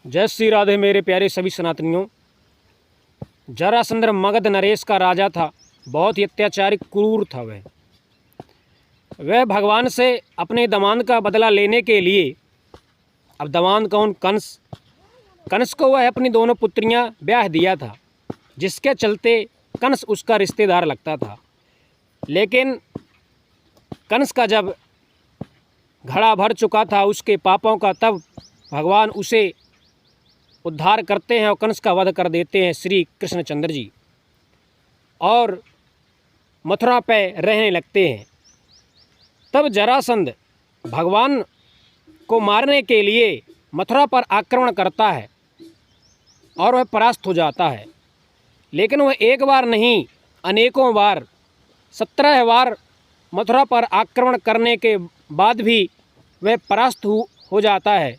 जय श्री राधे मेरे प्यारे सभी सनातनियों। जरासंध मगध नरेश का राजा था। बहुत ही अत्याचारी क्रूर था वह भगवान से अपने दामाद का बदला लेने के लिए, अब दामाद कौन, कंस को वह अपनी दोनों पुत्रियां ब्याह दिया था, जिसके चलते कंस उसका रिश्तेदार लगता था। लेकिन कंस का जब घड़ा भर चुका था उसके पापों का, तब भगवान उसे उद्धार करते हैं और कंस का वध कर देते हैं श्री कृष्णचंद्र जी, और मथुरा पे रहने लगते हैं। तब जरासंध भगवान को मारने के लिए मथुरा पर आक्रमण करता है और वह परास्त हो जाता है। लेकिन वह एक बार नहीं, अनेकों बार, 17 बार मथुरा पर आक्रमण करने के बाद भी वह परास्त हो जाता है।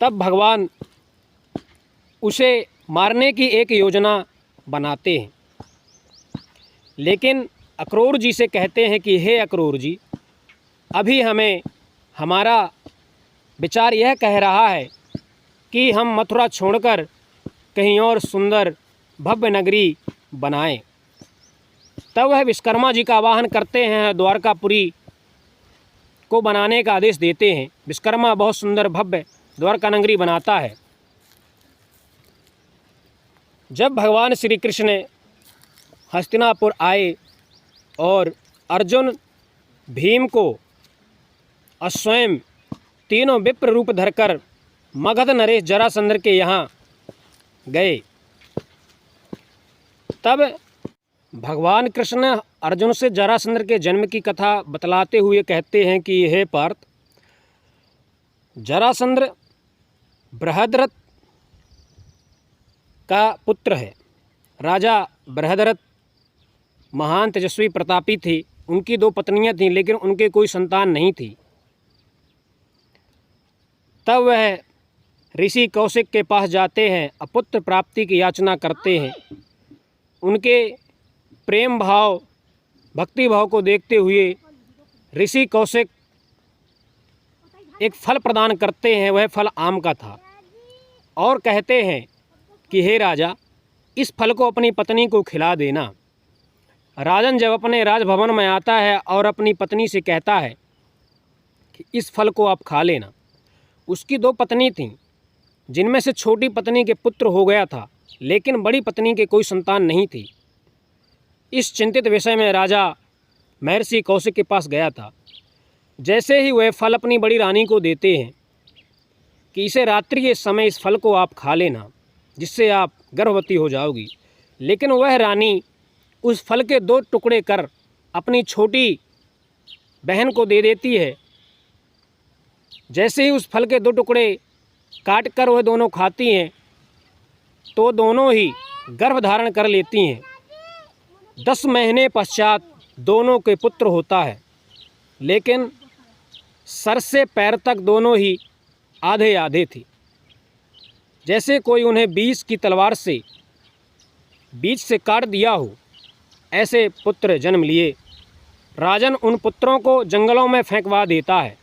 तब भगवान उसे मारने की एक योजना बनाते हैं। लेकिन अक्रूर जी से कहते हैं कि हे अक्रूर जी, अभी हमें हमारा विचार यह कह रहा है कि हम मथुरा छोड़कर कहीं और सुंदर भव्य नगरी बनाएं। तब वह विश्वकर्मा जी का आवाहन करते हैं, द्वारकापुरी को बनाने का आदेश देते हैं। विश्वकर्मा बहुत सुंदर भव्य द्वारका नगरी बनाता है। जब भगवान श्री कृष्ण हस्तिनापुर आए और अर्जुन भीम को स्वयं तीनों विप्र रूप धरकर मगध नरेश जरासंध के यहाँ गए, तब भगवान कृष्ण अर्जुन से जरासंध के जन्म की कथा बतलाते हुए कहते हैं कि हे पार्थ, जरासंध बृहद्रथ का पुत्र है। राजा बृहद्रथ महान तेजस्वी प्रतापी थे। उनकी 2 पत्नियां थीं, लेकिन उनके कोई संतान नहीं थी। तब वह ऋषि कौशिक के पास जाते हैं, अपुत्र प्राप्ति की याचना करते हैं। उनके प्रेम भाव, भक्ति भाव को देखते हुए ऋषि कौशिक एक फल प्रदान करते हैं। वह फल आम का था और कहते हैं कि हे राजा, इस फल को अपनी पत्नी को खिला देना। राजन जब अपने राजभवन में आता है और अपनी पत्नी से कहता है कि इस फल को आप खा लेना। उसकी 2 पत्नी थीं, जिनमें से छोटी पत्नी के पुत्र हो गया था, लेकिन बड़ी पत्नी के कोई संतान नहीं थी। इस चिंतित विषय में राजा महर्षि कौशिक के पास गया था। जैसे ही वह फल अपनी बड़ी रानी को देते हैं कि इसे रात्रि के समय इस फल को आप खा लेना, जिससे आप गर्भवती हो जाओगी। लेकिन वह रानी उस फल के 2 टुकड़े कर अपनी छोटी बहन को दे देती है। जैसे ही उस फल के 2 टुकड़े काट कर वह दोनों खाती हैं, तो दोनों ही गर्भ धारण कर लेती हैं। 10 महीने पश्चात दोनों के पुत्र होता है, लेकिन सर से पैर तक दोनों ही आधे आधे थी, जैसे कोई उन्हें बीच की तलवार से बीच से काट दिया हो। ऐसे पुत्र जन्म लिए। राजन उन पुत्रों को जंगलों में फेंकवा देता है।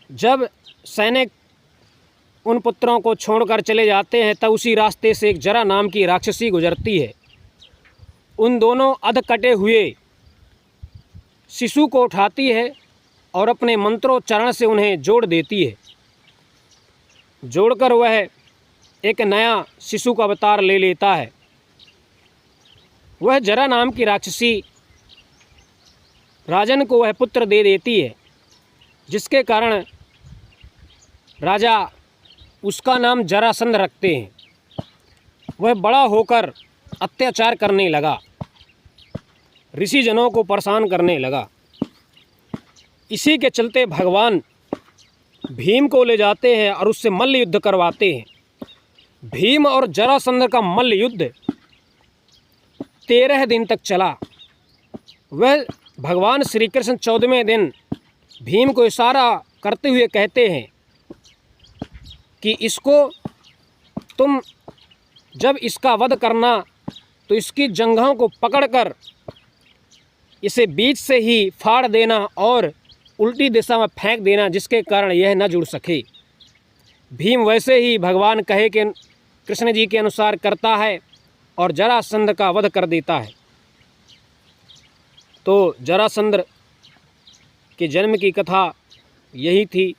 जब सैनिक उन पुत्रों को छोड़कर चले जाते हैं, तब उसी रास्ते से एक जरा नाम की राक्षसी गुजरती है। उन दोनों अधकटे हुए शिशु को उठाती है और अपने मंत्रोच्चारण से उन्हें जोड़ देती है। जोड़कर वह एक नया शिशु का अवतार ले लेता है। वह जरा नाम की राक्षसी राजन को वह पुत्र दे देती है, जिसके कारण राजा उसका नाम जरासंध रखते हैं। वह बड़ा होकर अत्याचार करने लगा, ऋषिजनों को परेशान करने लगा। इसी के चलते भगवान भीम को ले जाते हैं और उससे मल्ल युद्ध करवाते हैं। भीम और जरासंध का मल्ल युद्ध 13 दिन तक चला। वह भगवान श्री कृष्ण 14वें दिन भीम को इशारा करते हुए कहते हैं कि इसको तुम जब इसका वध करना, तो इसकी जंघों को पकड़कर इसे बीच से ही फाड़ देना और उल्टी दिशा में फेंक देना, जिसके कारण यह न जुड़ सके। भीम वैसे ही भगवान कहे कि कृष्ण जी के अनुसार करता है और जरासंध का वध कर देता है। तो जरासंध के जन्म की कथा यही थी।